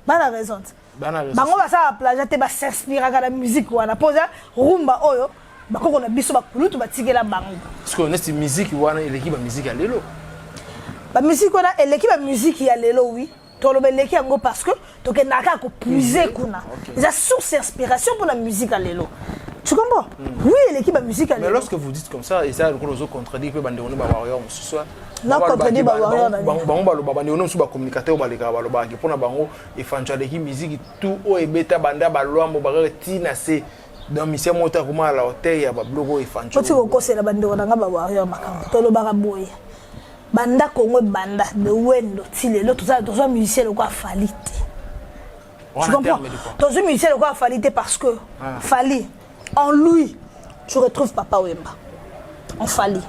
bana raison bango basa plagiat te ba s'inspire ka la musique wana poza rumba oyo bakoko na biso bakulutu batikela bango parce que nesti musique wana eleki ba musique ya lelo. La musique on a l'équipe de musique y a lelo oui to lo beleki yango parce que to ke naka ko puiser kuna la source d'inspiration pour la musique à lelo tu comprends oui l'équipe de musique à lelo mais lorsque vous dites comme ça et ça le gros contredit que bande on ba warrior ce soir non contredit ba warrior bango ba lo ba bande on so ba communicateur ba leka ba lo ba ke pona bango e fancha l'équipe musique tout o e beta banda ba lo mo ba tina c'est dans mission mota comment à la hauteur ya ba blogo e fancha ko ko c'est la bande on nga ba warrior makambo to lo ba boye banda Congo banda de wendo tile l'autre ça tous musicien le quoi Fali. Tu comprends? Tous musicien le quoi Fali parce que Fali en lui tu retrouves Papa Wemba. En Fali.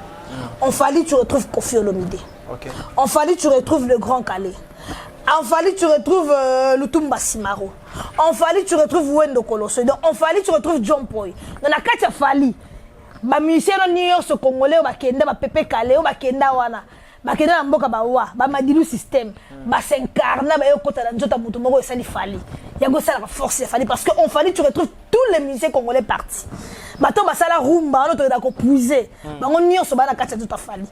En Fali tu retrouves Koffi Olomide. OK. En Fali tu retrouves le Grand Calais. En Fali tu retrouves Lutumba Simaro. En Fali tu retrouves Wendo Koloso. En Fali tu retrouves John Poy. Dans la carte Fali. Ba musicien no New York congolais ba kenda ba Pepe Kale ba kenda wana. Bakena na mboka bawa ba madilu système ba s'incarna ba yokota na nzota mutu moko esali Fali yango ça la force Fali parce que on Fali tu retrouves tous les musiciens congolais partis bato ba sala rumba on to da ko puiser bango nyonso ba na kati nzota Fali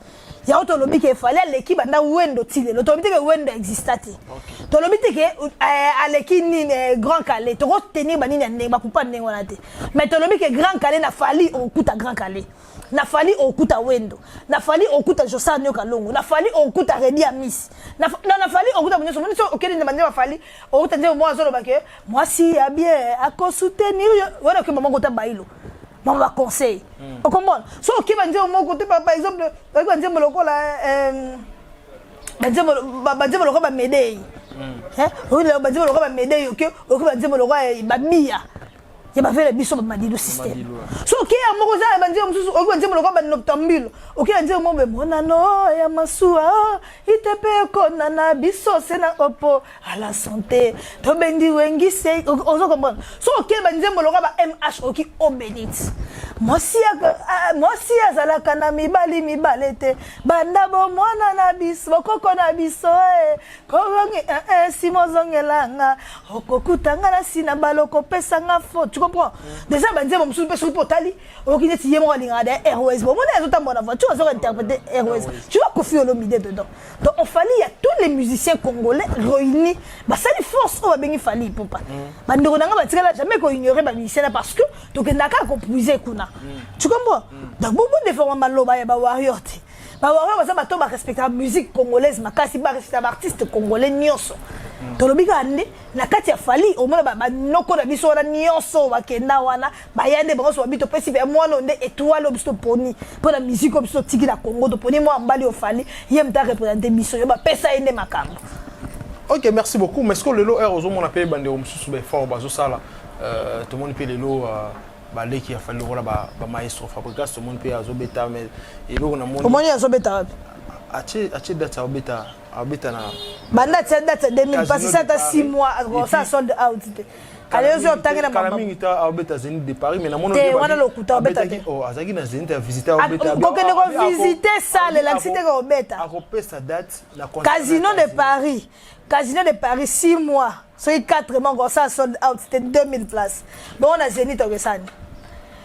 ya auto lobi ke Fali l'équipe banda wendo tile lo to que wendo existate to lobi ke à l'équipe ni Grand Calais to ko tenir ba nini ba kupa ndengo na te mais to lobi ke Grand Calais na Fali on coûte à Grand Calais na Fali on coûte à Wendo na Fali on coûte à Josa Nyoka Longo na Fali on coûte à Redi Amis na Fali on coûte à Munyoso Munyoso OK ni demande Fali on coûte à moi zolo bake moi si ya bien à ko soutenir voilà que maman kota bailo maman va conseil on comprend so OK banje au côté par exemple banje moloko la banje moloko ba médaille hein oui banje moloko ba médaille OK banje moloko ba mia il y avait le biso madilu système so OK ya moko za banje mususu OK banje moloko ba noctambule OK banje mo be monano ya masua itepe kona na biso sena opo à la santé to bendi wengi se ozo comprendre so OK banje moloko ba MH OK au bénit Moi si azalaka na mibali te banda bo mwana na biso koko na biso korongi si mozongelanga okokutanga na sina baloko pesanga fo tu comprends déjà banze mo musu peso potali okine ti yemo linga de Airways bon mona azota mona voiture azora interpréter Airways tu vois Koffi Olomide dedans donc on fallait il y a tous les musiciens congolais réunis bah ça les force on va bien fallait pour pas bandeko nanga batikala jamais ko ignorer ba musiciens parce que donc ndaka composer kuna tu comprends donc beaucoup de fois maloba ya ba warrior ti ba warrior ça bato ba respecter la musique congolaise makasi ba respecter artiste congolais nyonso to lobika ande na kati ya fali au moins ba noko na biso na nyonso ba kenda wana ba yande ba so bito pesi be mwana onde étoile biso poni pour la musique biso tiki na Congo to poni moi mbali au fali yem ta représenter biso yo ba pesa ende makambo. Ok, merci beaucoup. Mais est-ce que le lot est aux hommes on appelle bandé au sous fort bazo ça là tout le monde peut le lot balé qui a fait le rôle ba maestro fabricat tout le monde peut azobeta mais et là on a mon comment azobeta ache date abeta na banda date 2000 parce que ça t'a 6 mois ça sold out allez yo tangena mama Kalamingi ta abeta Zénith de Paris mais na mon te wana lokuta obeta oh azaki na Zénith a visiter obeta kokende ko visiter ça le laxité ko obeta akopé sa date la Casino de Paris 6 mois sur 4 mois ça sold out c'était 2000 places bon on a Zénith au Resani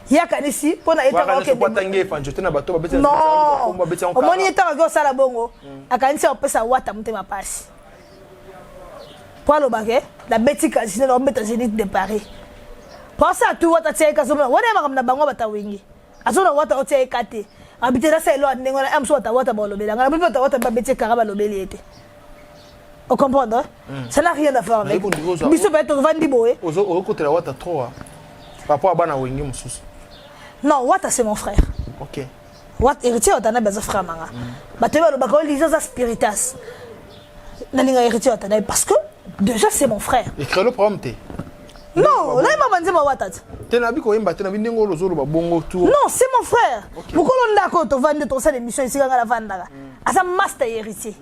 yakanisi pona etaka okende non omoni etaka ko sala bongo akanisi opesa wata mutema pasi po alobake la beti Casino na obeta Zénith de Paris pour ça tout wata tieka zomona wana makamna bango bata wingi azona wata otieka te abitela sa elo ndengona amso wata balobela ngala bipo wata babeti karaba lobeli ete on comprend ça n'a rien à faire avec biso beto vandi boé au côté la wata 3 papa bana wingi mususu. Non, Wata c'est mon frère. Ok. Wata héritier Wata na bezo frère manga. Bateba lo bakoli liza spiritas. Na linga héritier Wata parce que déjà c'est mon frère. Écris le programme té. Non, là m'a banze ma Wata. Té na bi ko yemba té na bi ndengo lo zolo ba bongo tout. Non, c'est mon frère. Mukolo ndako to vande to sa émission ici ngala vandaka. Asa master héritier.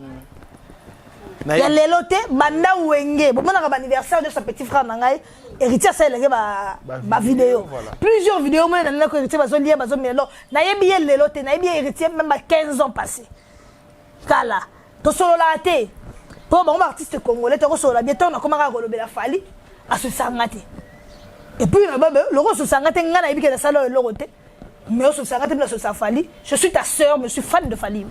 Ya lelote banda wenge. Bon na ba anniversaire de sa petit frère nangai. Héritier ça il ba vidéo plusieurs vidéos moi na ko héritier bazo lia bazo melo na yebi lelo te na yebi héritier même 15 ans passés kala to solo la té pour bon artiste congolais to solo la bien to na komaka ko lobela fali aso sangate et puis na baba le rose sangate ngana yebi ke na salo le roté mais aso sangate na so safali je suis ta sœur je suis fan de Fali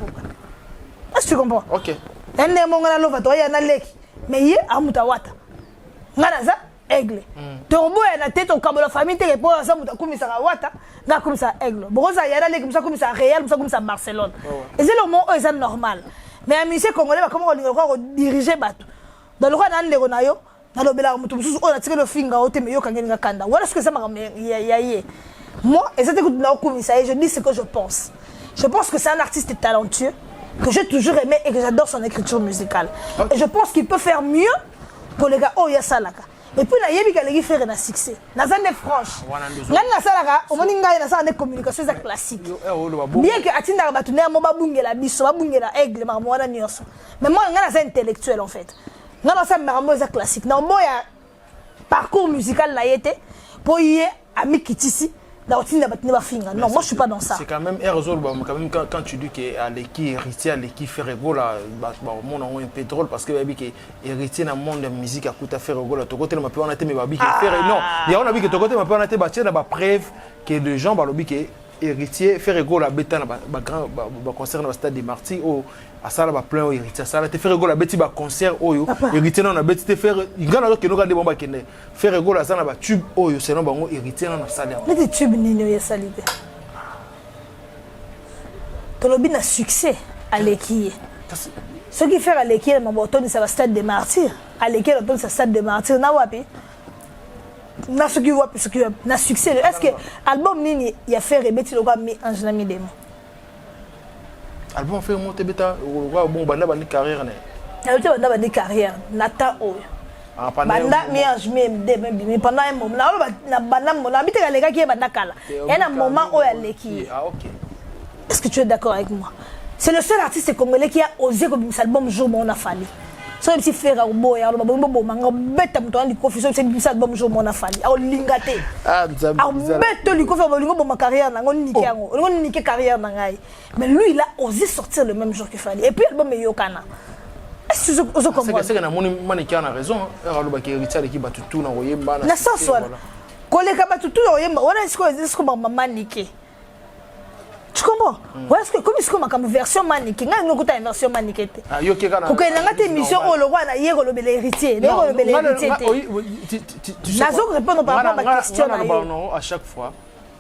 est-ce que tu comprends OK ene mo ngana lova to ya na leki mais ye amuta wata ngana za aigle tombo na tête au kabolo famille te pour ça muta kumisa wata nga kumisa aigle boza yara leki musa kumisa Real musa kumisa Barcelone et c'est le mot est normal mais un musicien congolais va comment on diriger bateau dans le roi na ndeko na yo na lobela mutu mususu on a tiré le finger au te me yo kangeni kanda voilà ce que ça m'a ya moi et c'était que na kumisa je dis ce que je pense que c'est un artiste talentueux que j'ai toujours aimé et que j'adore son écriture musicale et je pense qu'il peut faire mieux pour les gars oh ya salaka. Et puis na yebi kalegi faire na succès na zande franche ngani na salaka omoni ngai na sa ne communication za classique bien que atinda ba tuner mo babungela biso babungela aigle ma mo wana nyonso mais moi ngana sa intellectuel en fait ngana sa maramo za classique na moya parcours musical na yete po yé ami kitisi na otinda batine ba finga non moi je suis pas dans ça c'est quand même Airozol quand même quand tu dis que Aleki héritier Aleki Ferrego là mon nom est un peu drôle parce que babi que héritier dans monde de musique à coûte à Ferrego là to côté ma pe on a été mais babi que faire non il y a on a vu que to côté ma pe on a été bâtir là ba preuve que les gens ba lobi que héritier Ferrego là beta ba grand ba concert dans le stade des Martyrs au à ça là ba plein héritier ça là te Ferrego là beti ba concert oyo héritier non na beti te faire ngana que nous regarder bon ba kende Ferrego là ça na ba tube oyo c'est non ba héritier na salle mais des tubes nini ya salite tolobi na succès Aleki ce qui fait Aleki na maboto ni ça va stade des Martyrs Aleki na ton ça stade des Martyrs na wapi na ce qui voit ce qui na succès est-ce que album nini ya fait rebeti lo mi Angela Midemo album fait monter beta bon banda bandi carrière né tu banda bandi carrière nata oyo banda mi Angela mais pendant un moment na banda mo na biteka lega ki banda kala et un moment oyo Aleki ah OK est-ce que tu es d'accord avec moi c'est le seul artiste congolais qui a osé comme cet album jour on a fallu so si faire au boya lo babombo bomanga beta muto ali kofi so bisa album jo mona fali a lingate beta li kofi bolingo bo ma carrière nango nike yango ngo nike carrière nangai mais lui il a osé sortir le même jour que Fali et puis album yokana est-ce que vous comprenez c'est que na moni maniki a raison lo ba ki héritier qui batu tout na oyemba na sens wala koleka batu tout oyemba wana est-ce que maman nike. Tu comprends? Ouais, est-ce que comme c'est comme version manique, nga ngokuta une version manique. Ah yo ke kana. Ko ke nanga te mission o le roi na yego le héritier, le roi le héritier. Nazo répondre par rapport à ma question là. Non, à chaque fois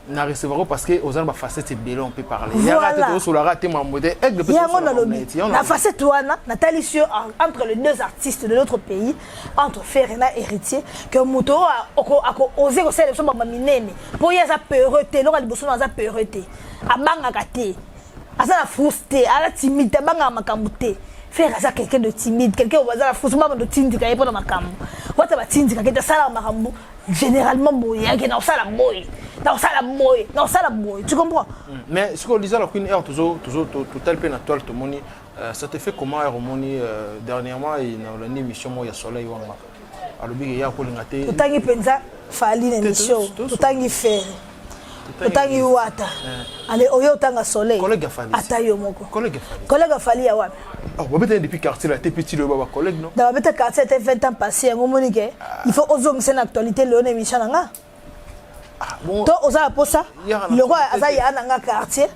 na recevoir parce que aux ba facette belé on peut parler. Il y a raté sur la raté mamodé avec de petits. La facette wana Nathalie sur entre les deux artistes de notre pays, entre Ferena et héritier que moto a osé ko célébrer ba minene. Pour y a za peureté, lo ka liboso na za peureté. Abanga te asa frustré ala timide abanga makambo te faire asa quelqu'un de timide quelqu'un au hasard frustré de tindika yepo na makambo wata ba tindika ke sala makambo généralement boya ke na sala boy tu comprends mais ce que Lisa la Queen Air toujours total peine à toi tout moni ça te fait comment Air moni dernièrement il a une émission moi ya soleil wanga alobi ya ko lingate tout tangi penza Fali l'émission tout tangi faire Otangi wata. Ale oyo tanga soleil. Collègue Fali. Atayo moko. Collègue Fali ya wapi? Oh, babete depuis quartier là, t'es petit le baba collègue non? Dans babete quartier t'es 20 ans passé ngomonique. Il faut ozong c'est l'actualité le émission nga. Ah bon. To oza posa. Le roi azaya nanga quartier.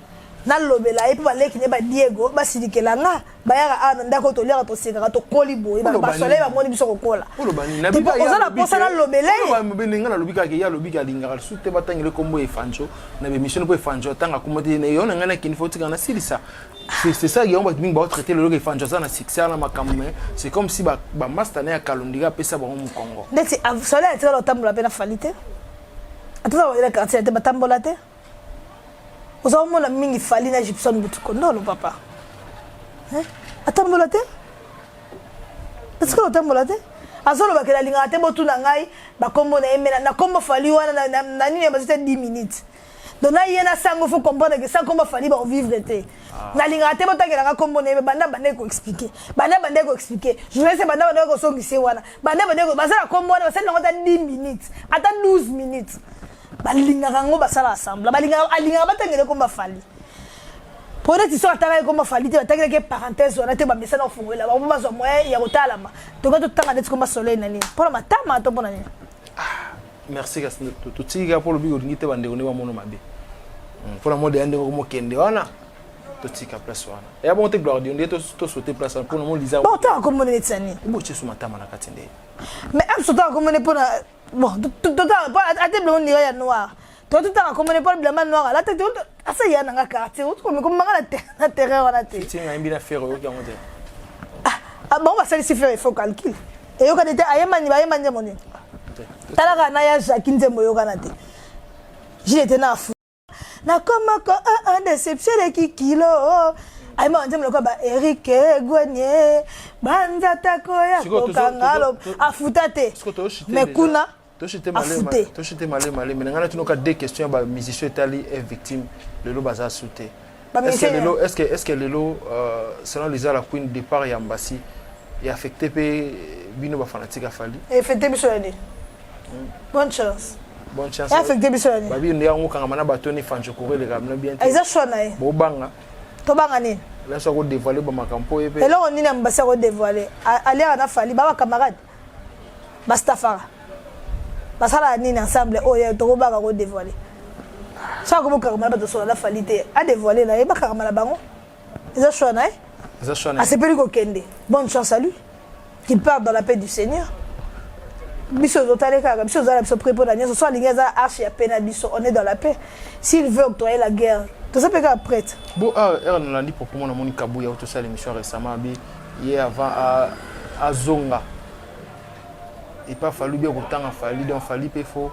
Na lobela et puis baleki ne ba Diego ba sidikela nga bayaka ana ndako to lera to sika to kolibo ba soleil ba moni biso kokola. Olobani na bika ya. Oza posa na lobela. Ba mbenga na lobika ke ya lobika lingara sute batangile kombo e fanjo na be mission po e fanjo tanga komodi ne yona ngana kini faut tika na silisa. C'est ça qui on va bien traiter le fanjo ça na succès na makamme. C'est comme si ba master na ya kalondiga pesa ba mu Congo. Ndeti soleil tira lo tambola pena falite. Atza wa ile quartier te batambola te. Vous avez la mingi Fali na Gibson Butukondo le papa. Hein? Atambolate? Est-ce que atambolate? Azolo ba kela linga te botu na ngai ba kombo na emena na kombo Fali wana na nini ba 10 minutes. Donc na yena sango faut comprendre que ça kombo Fali ba vivre te. Na linga te bota kela kombo na banda ko expliquer. Banda ko expliquer. Je vais essayer banda ko songisi wana. Banda ko basala kombo na basala ngota 10 minutes. Ata 12 minutes. Balinga rango basala ensemble balinga alinga batangele ko Fali peut-être ils sont attaqués comme Fali te batangele que parenthèse on a te ba messana ofungola ba mazo moyen ya kotalama to ka to tanga net comme soleil nani pour ma tama to bona ni merci gas to tiga pour le bigo ngite bande ko ne ba mono mabe pour la mode ande ko mo kende wana to tika place wana ya bon te gloire di on to sauter place pour le monde Lisa bon ta comme on est sani bo che suma tama na katende mais am sauter comme on est pour bon tout à table on dirait noir tout à comme on est pas blanc noir là tête asa ya nanga quartier comme la terreur na tête tinga imbi na faire yo ki ngote ah bon va ça faire il faut calcul et yo kanete ayemani bayemani moni talaka na ya Jacques Nzembo yo kanate j'étais na fou na comme un déception de kilo ayema Nzembo ko ba Eric Gwanye banza takoya ko kangalo afutate mais kuna Toshite malé mais ngana tunoka deux questions ba musicien Itali est victime le lo baza sauté est-ce que le lo selon les la Queen départ ya Mbassi est affecté pe bino ba fanatique Fali affecté biso ani bonne chance affecté biso ani ba bino ya ngoka ngana ba toni fanjo courir le gamna bien eza shona bo banga to banga ni là ça ko dévoiler ba makampo e pe et là on ni na Mbassi ko dévoiler aller na Fali ba camarade Bastafara basala nini ensemble oyo to baka ko dévoiler ça ko boka mala to so la Falité a dévoiler là e baka mala bango eza shona ah c'est plus ko kende bonne chance à lui qu'il parte dans la paix du Seigneur biso zotale kaka biso zala biso prépo na nyeso so alinga za arche ya pena biso on est dans la paix s'il veut octroyer la guerre tout ça peut être prête bon on l'a dit proprement na Monica Bouya tout ça l'émission récemment bi hier avant à Zonga. Il pas fallu bien autant a fallu donc fallu pe faut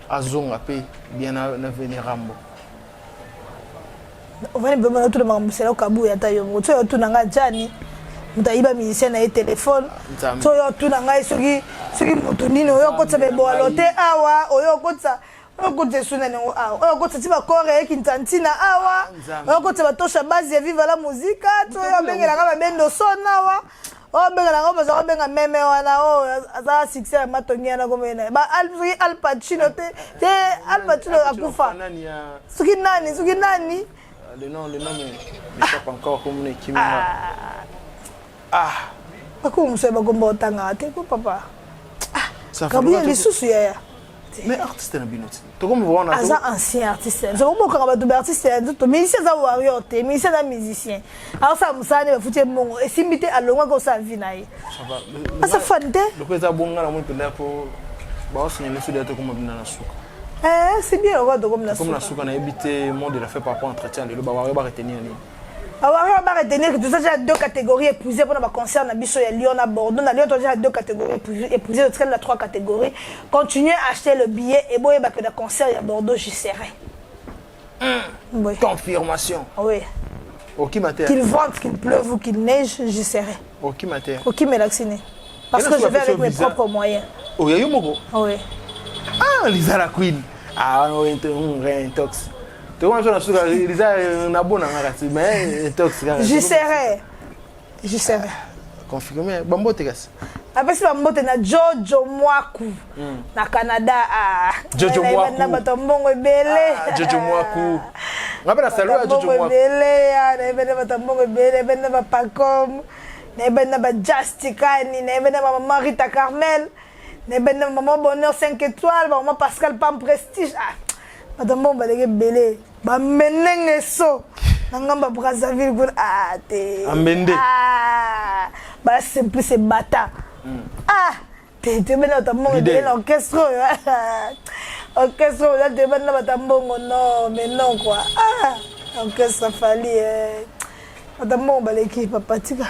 azonga pe bien na venir rambo on va bien tout le monde c'est là kabu ya tayo moto yo tunanga jani mutaiba musicien na téléphone so yo tunanga soki moto nini oyo kotsa be bo alote awa oyo kotsa On côté sunane on côté ti ba corps qui ntantina awa. On côté ba tosha base ya viva la musique, to yo bengela ka ba bendo sona wa. O bengela ka ba za benga meme wana o za succès matongi na komena. Ba Al Pacino te Al Pacino akufa. Suki nani? Le nom m'échappe encore comme une équipe. Ako museba gomba otanga te ko papa. Ça les sous ya. Mais artiste na binoti. To comme voir na. Aza ancien artiste. Je vois quand ba do artiste to musicien za warrior te, musicien na musicien. Alors ça musane ba futie mongo et simité alongwa ko sa vie na ye. Ça va. Asa fante. Le président bonga na mo penda pour ba signer le sous de comme bina na souka. C'est bien, on va comme la souka. Comme la souka na habité monde de la fait par entretien le ba warrior ba retenir ni. On va retenir que tout ça, j'ai deux catégories épuisées pour nos concerts. On a Bisso et Lyon à Bordeaux. Dans Lyon, on a deux catégories épuisées. On a trois catégories. Continuez à acheter le billet et bon, que le concert à Bordeaux, j'y serai. Oui. Confirmation. Oui. Ok, matin. Qu'il vente, qu'il pleuve ou qu'il neige, j'y serai. Ok, matin. Ok, mais vacciné. Parce que je vais avec mes propres moyens. Oh, il y a eu beaucoup. Oui. Ah, Lisa la Queen. Ah, on est intox. J'y serai. Confirmé. Bambo Tegas. Après, si Bambo te na Jojo Mwaku. Na Canada. Jojo Mwaku. Na Batambongo Bele. Jojo Mwaku. Ngapela salut à Jojo Mwaku. Bele. Na Bele Batambongo Bele. Bele Bapacom. Na Bele Bajastikani. Na Bele Maman Rita Carmel. Na Bele Maman Bonheur 5 étoiles. Maman Pascal Pam Prestige. Madame bon balé belé ba menenge so nangamba Brazzaville ko te amende ba simple bata te bena tambo de l'orchestre là te bena batambongo non mais non quoi orchestre fali madame bon balé qui papa tika.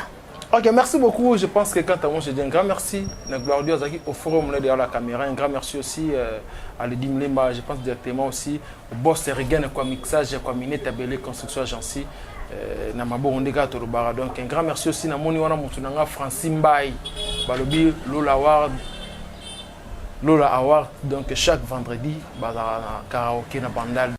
Ok, merci beaucoup. Je pense que quand moi je dis un grand merci à Glorieux au forum derrière la caméra. Un grand merci aussi à Lady Mlemba. Je pense directement aussi au boss Erigen quoi mixage quoi miné tabelé construction agency na mabo ondeka to rubara. Donc un grand merci aussi na moni wana mutu nanga Francine Bay balobi Lola Award donc chaque vendredi bazara na karaoké na bandal.